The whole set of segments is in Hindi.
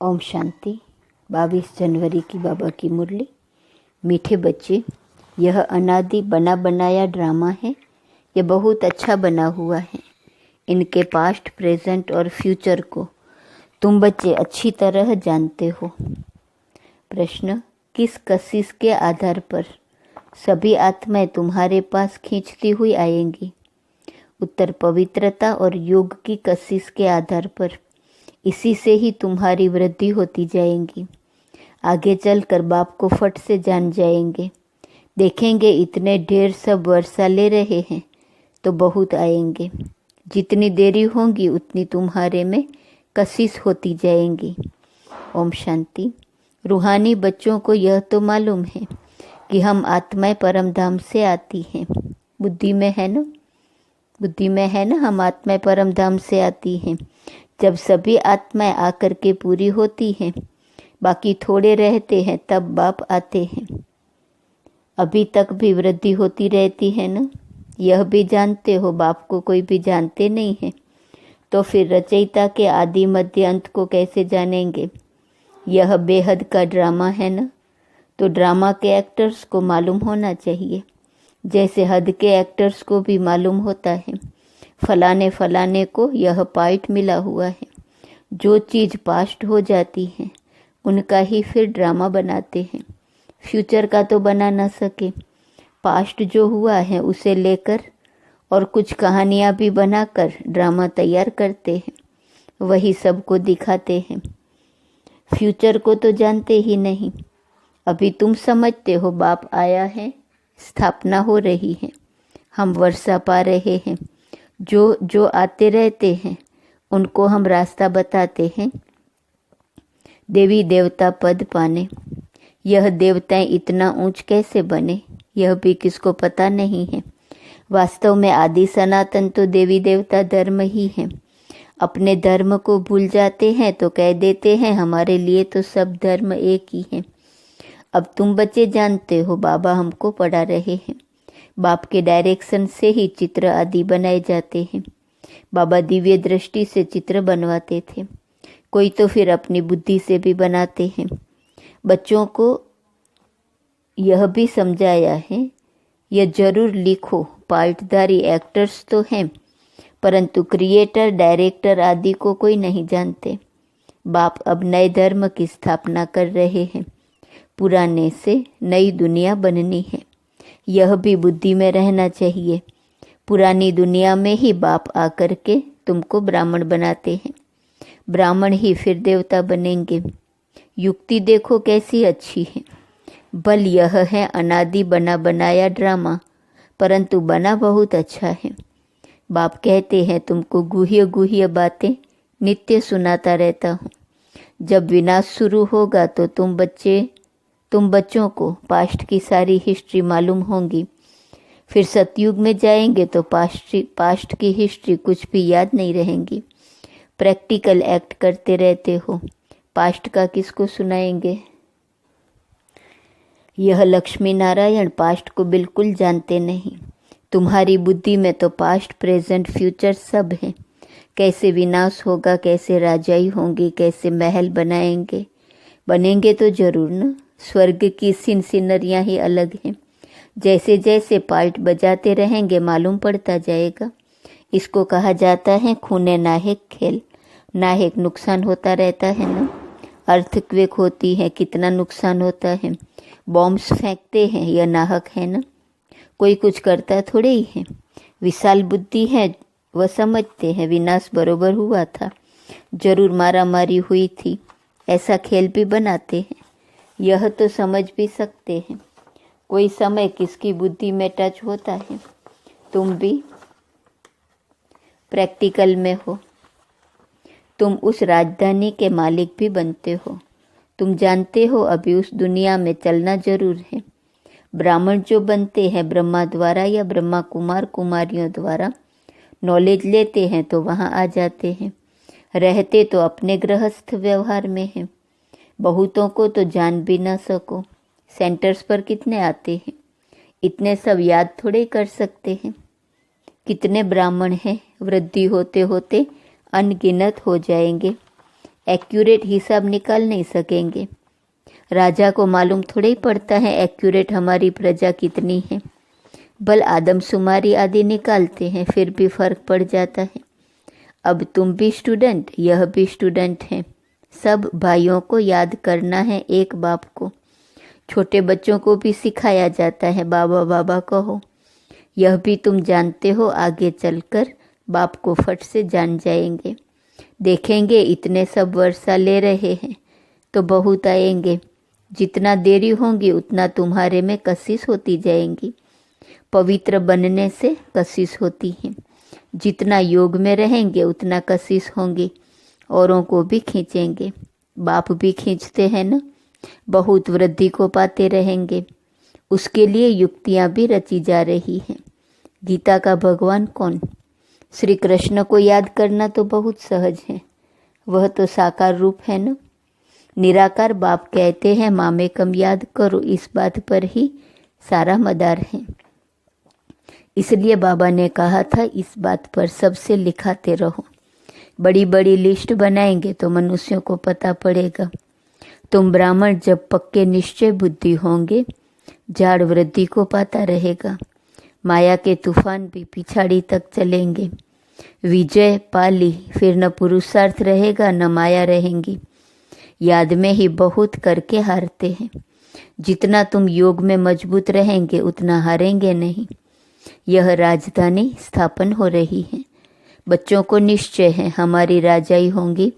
ओम शांति। 22 जनवरी की बाबा की मुरली। मीठे बच्चे, यह अनादि बना बनाया ड्रामा है। यह बहुत अच्छा बना हुआ है। इनके पास्ट, प्रेजेंट और फ्यूचर को तुम बच्चे अच्छी तरह जानते हो। प्रश्न, किस कशिश के आधार पर सभी आत्माएं तुम्हारे पास खींचती हुई आएंगी? उत्तर, पवित्रता और योग की कशिश के आधार पर। इसी से ही तुम्हारी वृद्धि होती जाएगी। आगे चलकर बाप को फट से जान जाएंगे। देखेंगे इतने ढेर सब वर्षा ले रहे हैं तो बहुत आएंगे। जितनी देरी होगी उतनी तुम्हारे में कशिश होती जाएंगी। ओम शांति। रूहानी बच्चों को यह तो मालूम है कि हम आत्माएं परम धाम से आती हैं। बुद्धि में है ना, हम आत्माएं परम धाम से आती हैं। जब सभी आत्माएं आकर के पूरी होती हैं, बाकी थोड़े रहते हैं, तब बाप आते हैं। अभी तक भी वृद्धि होती रहती है ना, यह भी जानते हो। बाप को कोई भी जानते नहीं है तो फिर रचयिता के आदि मध्य अंत को कैसे जानेंगे? यह बेहद का ड्रामा है ना, तो ड्रामा के एक्टर्स को मालूम होना चाहिए, जैसे हद के एक्टर्स को भी मालूम होता है। फलाने को यह पार्ट मिला हुआ है। जो चीज़ पास्ट हो जाती है उनका ही फिर ड्रामा बनाते हैं। फ्यूचर का तो बना ना सके। पास्ट जो हुआ है उसे लेकर और कुछ कहानियाँ भी बनाकर ड्रामा तैयार करते हैं, वही सबको दिखाते हैं। फ्यूचर को तो जानते ही नहीं। अभी तुम समझते हो बाप आया है, स्थापना हो रही है, हम वर्षा पा रहे हैं। जो आते रहते हैं उनको हम रास्ता बताते हैं देवी देवता पद पाने। यह देवताएं इतना ऊंच कैसे बने, यह भी किसको पता नहीं है। वास्तव में आदि सनातन तो देवी देवता धर्म ही है। अपने धर्म को भूल जाते हैं तो कह देते हैं हमारे लिए तो सब धर्म एक ही है। अब तुम बच्चे जानते हो बाबा हमको पढ़ा रहे हैं। बाप के डायरेक्शन से ही चित्र आदि बनाए जाते हैं। बाबा दिव्य दृष्टि से चित्र बनवाते थे, कोई तो फिर अपनी बुद्धि से भी बनाते हैं। बच्चों को यह भी समझाया है, यह जरूर लिखो, पार्टधारी एक्टर्स तो हैं, परंतु क्रिएटर, डायरेक्टर आदि को कोई नहीं जानते। बाप अब नए धर्म की स्थापना कर रहे हैं। पुराने से नई दुनिया बननी है, यह भी बुद्धि में रहना चाहिए। पुरानी दुनिया में ही बाप आकर के तुमको ब्राह्मण बनाते हैं। ब्राह्मण ही फिर देवता बनेंगे। युक्ति देखो कैसी अच्छी है। बल यह है अनादि बना बनाया ड्रामा, परंतु बना बहुत अच्छा है। बाप कहते हैं तुमको गुह्य गुह्य बातें नित्य सुनाता रहता हूँ। जब विनाश शुरू होगा तो तुम बच्चों को पास्ट की सारी हिस्ट्री मालूम होंगी। फिर सतयुग में जाएंगे तो पास्ट की हिस्ट्री कुछ भी याद नहीं रहेंगी। प्रैक्टिकल एक्ट करते रहते हो, पास्ट का किसको सुनाएंगे? यह लक्ष्मी नारायण पास्ट को बिल्कुल जानते नहीं। तुम्हारी बुद्धि में तो पास्ट, प्रेजेंट, फ्यूचर सब है। कैसे विनाश होगा, कैसे राजाई होंगी, कैसे महल बनेंगे तो जरूर ना। स्वर्ग की सीनरियाँ ही अलग हैं। जैसे जैसे पार्ट बजाते रहेंगे मालूम पड़ता जाएगा। इसको कहा जाता है खूने नाहक खेल। नाहक नुकसान होता रहता है ना। अर्थक्वेक होती है, कितना नुकसान होता है। बॉम्ब्स फेंकते हैं, यह नाहक है ना। कोई कुछ करता थोड़े ही है। विशाल बुद्धि है, वह समझते हैं विनाश बरोबर हुआ था, जरूर मारामारी हुई थी। ऐसा खेल भी बनाते हैं, यह तो समझ भी सकते हैं। कोई समय किसकी बुद्धि में टच होता है। तुम भी प्रैक्टिकल में हो। तुम उस राजधानी के मालिक भी बनते हो। तुम जानते हो अभी उस दुनिया में चलना जरूर है। ब्राह्मण जो बनते हैं ब्रह्मा द्वारा या ब्रह्मा कुमार कुमारियों द्वारा नॉलेज लेते हैं तो वहाँ आ जाते हैं। रहते तो अपने गृहस्थ व्यवहार में हैं। बहुतों को तो जान भी ना सको। सेंटर्स पर कितने आते हैं, इतने सब याद थोड़े कर सकते हैं। कितने ब्राह्मण हैं, वृद्धि होते होते अनगिनत हो जाएंगे। एक्यूरेट हिसाब निकाल नहीं सकेंगे। राजा को मालूम थोड़ा ही पड़ता है एक्यूरेट हमारी प्रजा कितनी है, बल आदमशुमारी आदि निकालते हैं, फिर भी फर्क पड़ जाता है। अब तुम भी स्टूडेंट, यह भी स्टूडेंट है, सब भाइयों को याद करना है एक बाप को। छोटे बच्चों को भी सिखाया जाता है बाबा बाबा कहो। यह भी तुम जानते हो, आगे चलकर बाप को फट से जान जाएंगे। देखेंगे इतने सब वर्षा ले रहे हैं तो बहुत आएंगे, जितना देरी होंगी उतना तुम्हारे में कशिश होती जाएंगी। पवित्र बनने से कशिश होती है, जितना योग में रहेंगे उतना कशिश होंगी, औरों को भी खींचेंगे। बाप भी खींचते हैं ना, बहुत वृद्धि को पाते रहेंगे। उसके लिए युक्तियां भी रची जा रही हैं। गीता का भगवान कौन? श्री कृष्ण को याद करना तो बहुत सहज है, वह तो साकार रूप है ना। निराकार बाप कहते हैं मामेकम याद करो, इस बात पर ही सारा मदार है। इसलिए बाबा ने कहा था इस बात पर सबसे लिखाते रहो। बड़ी बड़ी लिस्ट बनाएंगे तो मनुष्यों को पता पड़ेगा। तुम ब्राह्मण जब पक्के निश्चय बुद्धि होंगे, झाड़ वृद्धि को पाता रहेगा। माया के तूफान भी पिछाड़ी तक चलेंगे। विजय पाली, फिर न पुरुषार्थ रहेगा न माया रहेंगी। याद में ही बहुत करके हारते हैं। जितना तुम योग में मजबूत रहेंगे उतना हारेंगे नहीं। यह राजधानी स्थापन हो रही है। बच्चों को निश्चय है हमारी राजाई होंगी,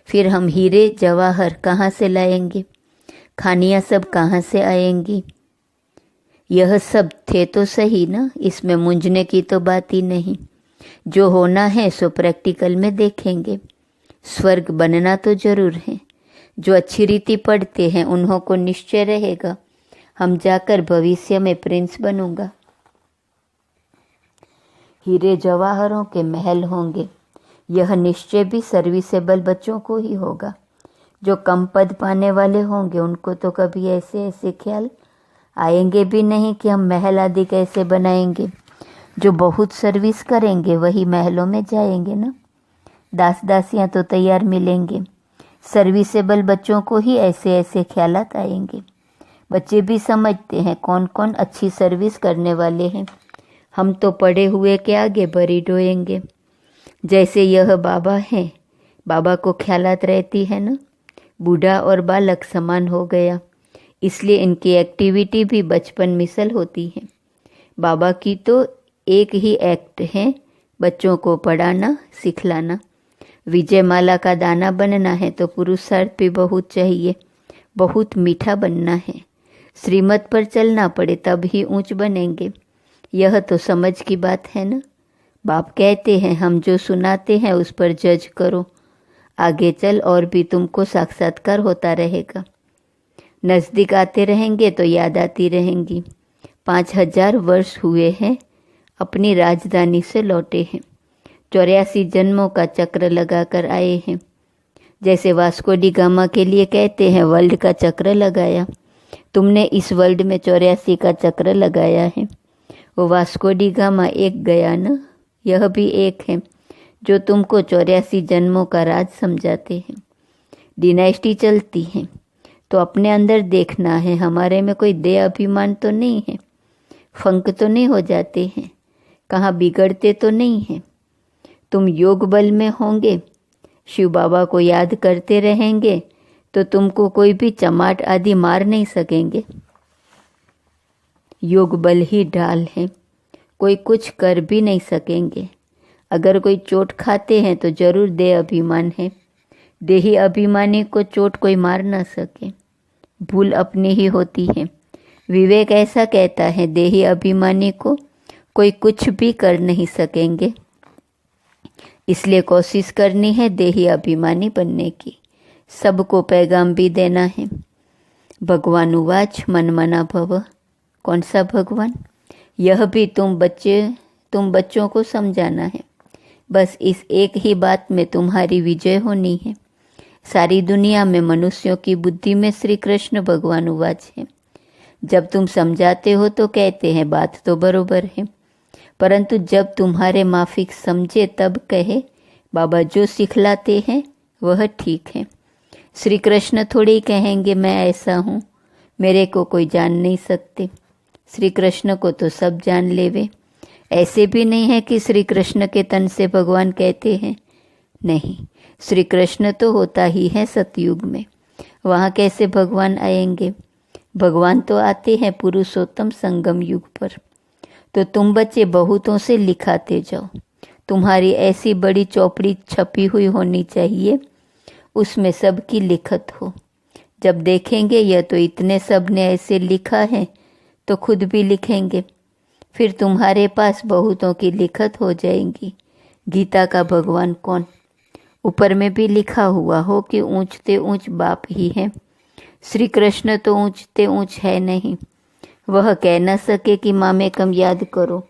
फिर हम हीरे जवाहर कहाँ से लाएंगे, खानियाँ सब कहाँ से आएंगी। यह सब थे तो सही ना, इसमें मूंझने की तो बात ही नहीं। जो होना है सो प्रैक्टिकल में देखेंगे। स्वर्ग बनना तो जरूर है। जो अच्छी रीति पढ़ते हैं उन्हों को निश्चय रहेगा हम जाकर भविष्य में प्रिंस बनूंगा। हीरे जवाहरों के महल होंगे, यह निश्चय भी सर्विसेबल बच्चों को ही होगा। जो कम पद पाने वाले होंगे उनको तो कभी ऐसे ऐसे ख्याल आएंगे भी नहीं कि हम महल आदि कैसे बनाएंगे। जो बहुत सर्विस करेंगे वही महलों में जाएंगे ना। दास दासियां तो तैयार मिलेंगे। सर्विसेबल बच्चों को ही ऐसे ऐसे ख्यालात आएंगे। बच्चे भी समझते हैं कौन कौन अच्छी सर्विस करने वाले हैं। हम तो पढ़े हुए के आगे बरी डोएंगे। जैसे यह बाबा हैं, बाबा को ख्यालात रहती है ना। बूढ़ा और बालक समान हो गया, इसलिए इनकी एक्टिविटी भी बचपन मिसल होती है। बाबा की तो एक ही एक्ट है, बच्चों को पढ़ाना सिखलाना। विजय माला का दाना बनना है तो पुरुषार्थ भी बहुत चाहिए, बहुत मीठा बनना है। श्रीमत पर चलना पड़े तब ही ऊंच बनेंगे। यह तो समझ की बात है ना। बाप कहते हैं हम जो सुनाते हैं उस पर जज करो, आगे चल और भी तुमको साक्षात्कार होता रहेगा। नज़दीक आते रहेंगे तो याद आती रहेंगी। 5000 वर्ष हुए हैं अपनी राजधानी से लौटे हैं। 84 जन्मों का चक्र लगाकर आए हैं। जैसे वास्को डी गामा के लिए कहते हैं वर्ल्ड का चक्र लगाया, तुमने इस वर्ल्ड में 84 का चक्र लगाया है। वो वास्को डी गामा एक गया ना, यह भी एक है जो तुमको 84 जन्मों का राज समझाते हैं। डिनाइस्टी चलती है तो अपने अंदर देखना है हमारे में कोई दे अभिमान तो नहीं है, फंक तो नहीं हो जाते हैं, कहाँ बिगड़ते तो नहीं हैं। तुम योग बल में होंगे, शिव बाबा को याद करते रहेंगे तो तुमको कोई भी चमाट आदि मार नहीं सकेंगे। योग बल ही ढाल है, कोई कुछ कर भी नहीं सकेंगे। अगर कोई चोट खाते हैं तो जरूर दे अभिमान है। देही अभिमानी को चोट कोई मार ना सके, भूल अपनी ही होती है। विवेक ऐसा कहता है देही अभिमानी को कोई कुछ भी कर नहीं सकेंगे। इसलिए कोशिश करनी है देही अभिमानी बनने की, सबको पैगाम भी देना है। भगवान उवाच मन मना भव। कौन सा भगवान? यह भी तुम बच्चों को समझाना है। बस इस एक ही बात में तुम्हारी विजय होनी है। सारी दुनिया में मनुष्यों की बुद्धि में श्री कृष्ण भगवान उवाच है। जब तुम समझाते हो तो कहते हैं बात तो बरोबर है, परंतु जब तुम्हारे माफिक समझे तब कहे बाबा जो सिखलाते हैं वह ठीक है। श्री कृष्ण थोड़े ही कहेंगे मैं ऐसा हूँ, मेरे को कोई जान नहीं सकते। श्री कृष्ण को तो सब जान लेवे। ऐसे भी नहीं है कि श्री कृष्ण के तन से भगवान कहते हैं, नहीं, श्री कृष्ण तो होता ही है सतयुग में। वहाँ कैसे भगवान आएंगे? भगवान तो आते हैं पुरुषोत्तम संगम युग पर। तो तुम बच्चे बहुतों से लिखाते जाओ। तुम्हारी ऐसी बड़ी चौपड़ी छपी हुई होनी चाहिए, उसमें सबकी लिखत हो। जब देखेंगे यह तो इतने सब ने ऐसे लिखा है, तो खुद भी लिखेंगे। फिर तुम्हारे पास बहुतों की लिखत हो जाएंगी। गीता का भगवान कौन? ऊपर में भी लिखा हुआ हो कि ऊंचते ऊंच बाप ही है। श्री कृष्ण तो ऊंचते ऊंच है नहीं। वह कह न सके कि माँ में कम याद करो।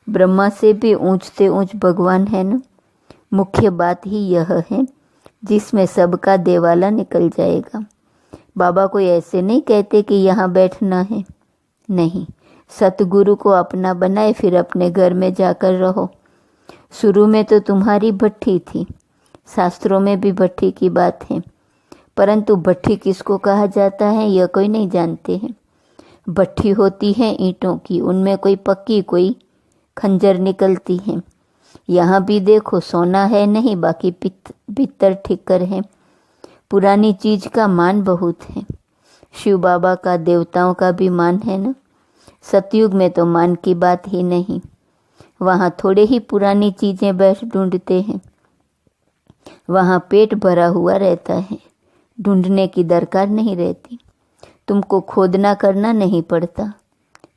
ब्रह्मा से भी ऊंचते ऊंच भगवान है न। मुख्य बात ही यह है जिसमें सबका देवाला निकल जाएगा। बाबा कोई ऐसे नहीं कहते कि यहाँ बैठना है, नहीं। सतगुरु को अपना बनाए, फिर अपने घर में जाकर रहो। शुरू में तो तुम्हारी भट्ठी थी, शास्त्रों में भी भट्ठी की बात है, परंतु भट्ठी किसको कहा जाता है यह कोई नहीं जानते हैं। भट्ठी होती है ईंटों की, उनमें कोई पक्की कोई खंजर निकलती है। यहाँ भी देखो सोना है नहीं, बाकी पित्तर ठिक्कर है। पुरानी चीज का मान बहुत है। शिव बाबा का, देवताओं का भी मान है ना। सतयुग में तो मान की बात ही नहीं। वहाँ थोड़े ही पुरानी चीजें बैठ ढूंढते हैं। वहाँ पेट भरा हुआ रहता है, ढूंढने की दरकार नहीं रहती। तुमको खोदना करना नहीं पड़ता।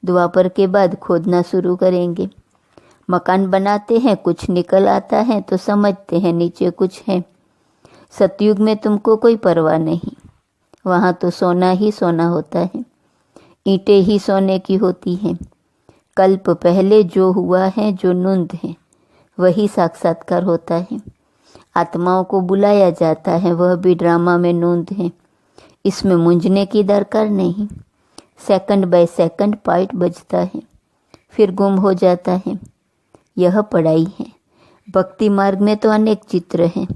द्वापर के बाद खोदना शुरू करेंगे। मकान बनाते हैं, कुछ निकल आता है तो समझते हैं नीचे कुछ है। सतयुग में तुमको कोई परवाह नहीं। वहाँ तो सोना ही सोना होता है, ईंटें ही सोने की होती हैं। कल्प पहले जो हुआ है, जो नूंद है, वही साक्षात्कार होता है। आत्माओं को बुलाया जाता है, वह भी ड्रामा में नूंद है। इसमें मूंझने की दरकार नहीं। सेकंड बाय सेकंड पाइट बजता है, फिर गुम हो जाता है। यह पढ़ाई है। भक्ति मार्ग में तो अनेक चित्र हैं।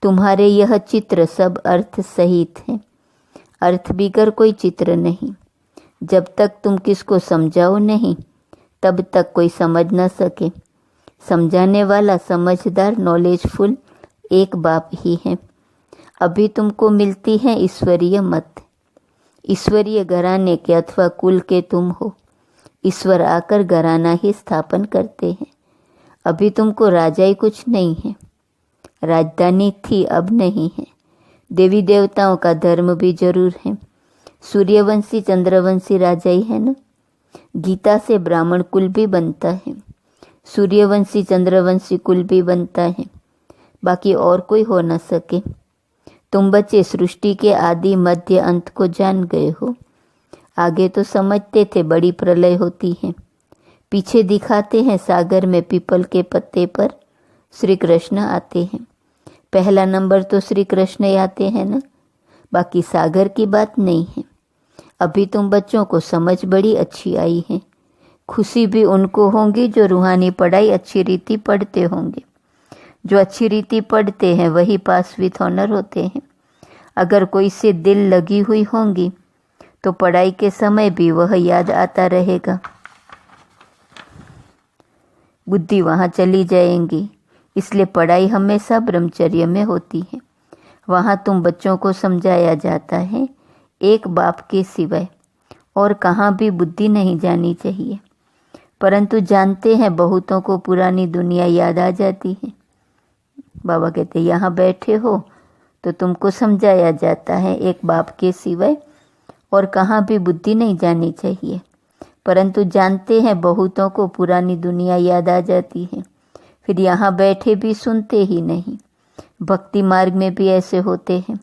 तुम्हारे यह चित्र सब अर्थ सहित हैं। अर्थ बिगर कोई चित्र नहीं। जब तक तुम किसको समझाओ नहीं, तब तक कोई समझ न सके। समझाने वाला समझदार नॉलेजफुल एक बाप ही है। अभी तुमको मिलती है ईश्वरीय मत। ईश्वरीय घराने के अथवा कुल के तुम हो। ईश्वर आकर घराना ही स्थापन करते हैं। अभी तुमको राजाई कुछ नहीं है। राजधानी थी, अब नहीं है। देवी देवताओं का धर्म भी जरूर है। सूर्यवंशी चंद्रवंशी राजाई है ना। गीता से ब्राह्मण कुल भी बनता है, सूर्यवंशी चंद्रवंशी कुल भी बनता है, बाकी और कोई हो न सके। तुम बच्चे सृष्टि के आदि मध्य अंत को जान गए हो। आगे तो समझते थे बड़ी प्रलय होती है, पीछे दिखाते हैं सागर में पीपल के पत्ते पर श्री कृष्ण आते हैं। पहला नंबर तो श्री कृष्ण आते हैं ना, बाकी सागर की बात नहीं है। अभी तुम बच्चों को समझ बड़ी अच्छी आई है। खुशी भी उनको होगी जो रूहानी पढ़ाई अच्छी रीति पढ़ते होंगे। जो अच्छी रीति पढ़ते हैं वही पास विथ ऑनर होते हैं। अगर कोई से दिल लगी हुई होंगी तो पढ़ाई के समय भी वह याद आता रहेगा। बुद्धि वहाँ चली जाएंगी। इसलिए पढ़ाई हमेशा ब्रह्मचर्य में होती है। वहाँ तुम बच्चों को समझाया जाता है एक बाप के सिवाय और कहाँ भी बुद्धि नहीं जानी चाहिए। परंतु जानते हैं बहुतों को पुरानी दुनिया याद आ जाती है। बाबा कहते यहाँ बैठे हो तो तुमको समझाया जाता है एक बाप के सिवाय और कहाँ भी बुद्धि नहीं जानी चाहिए। परंतु जानते हैं बहुतों को पुरानी दुनिया याद आ जाती है, फिर यहाँ बैठे भी सुनते ही नहीं। भक्ति मार्ग में भी ऐसे होते हैं।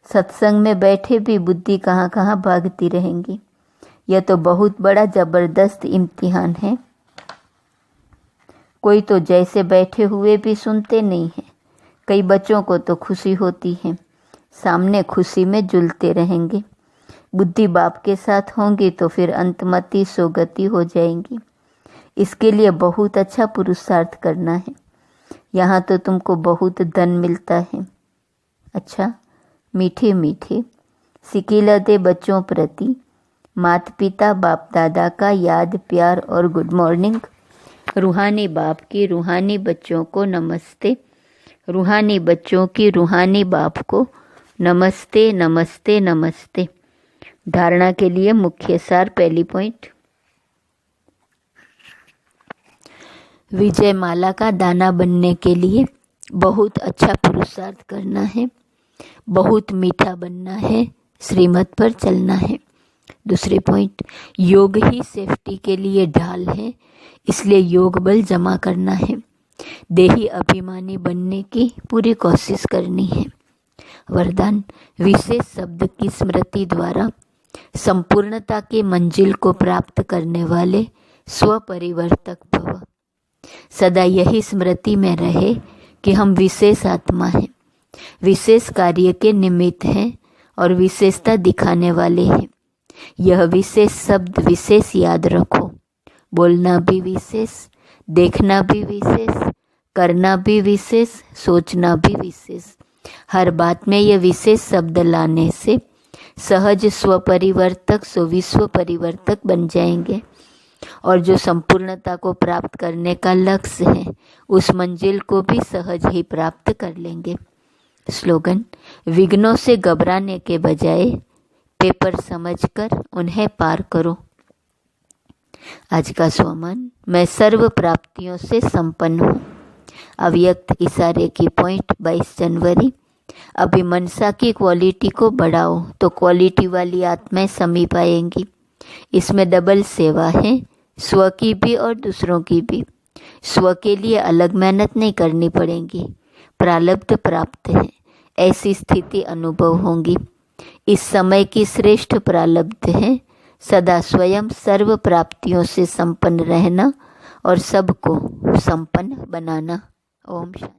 सत्संग में बैठे भी बुद्धि कहाँ कहाँ भागती रहेंगी। यह तो बहुत बड़ा जबरदस्त इम्तिहान है। कोई तो जैसे बैठे हुए भी सुनते नहीं हैं। कई बच्चों को तो खुशी होती है, सामने खुशी में झूलते रहेंगे। बुद्धि बाप के साथ होंगी तो फिर अंतमति सोगति हो जाएंगी। इसके लिए बहुत अच्छा पुरुषार्थ करना है। यहाँ तो तुमको बहुत धन मिलता है। अच्छा, मीठे मीठे सिकिलते बच्चों प्रति माता पिता बाप दादा का याद प्यार और गुड मॉर्निंग। रूहानी बाप की रूहानी बच्चों को नमस्ते। रूहानी बच्चों की रूहानी बाप को नमस्ते नमस्ते नमस्ते। धारणा के लिए मुख्य सार। पहली पॉइंट, विजय माला का दाना बनने के लिए बहुत अच्छा पुरुषार्थ करना है, बहुत मीठा बनना है, श्रीमत पर चलना है। दूसरे पॉइंट, योग ही सेफ्टी के लिए ढाल है, इसलिए योग बल जमा करना है। देही अभिमानी बनने की पूरी कोशिश करनी है। वरदान, विशेष शब्द की स्मृति द्वारा संपूर्णता की मंजिल को प्राप्त करने वाले स्वपरिवर्तक भव। सदा यही स्मृति में रहे कि हम विशेष आत्मा हैं, विशेष कार्य के निमित्त हैं और विशेषता दिखाने वाले हैं। यह विशेष शब्द विशेष याद रखो। बोलना भी विशेष, देखना भी विशेष, करना भी विशेष, सोचना भी विशेष। हर बात में यह विशेष शब्द लाने से सहज स्वपरिवर्तक सो विश्व परिवर्तक बन जाएंगे और जो संपूर्णता को प्राप्त करने का लक्ष्य है उस मंजिल को भी सहज ही प्राप्त कर लेंगे। स्लोगन, विघ्नों से घबराने के बजाय पेपर समझकर उन्हें पार करो। आज का स्वमान, मैं सर्व प्राप्तियों से संपन्न हूँ। अव्यक्त इशारे की पॉइंट 22 जनवरी। अभी मनसा की क्वालिटी को बढ़ाओ तो क्वालिटी वाली आत्माएं समीप आएंगी। इसमें डबल सेवा है, स्व की भी और दूसरों की भी। स्व के लिए अलग मेहनत नहीं करनी पड़ेगी, प्रारब्ध प्राप्त है, ऐसी स्थिति अनुभव होंगी। इस समय की श्रेष्ठ प्रारब्ध है सदा स्वयं सर्व प्राप्तियों से संपन्न रहना और सबको संपन्न बनाना। ओम शांति।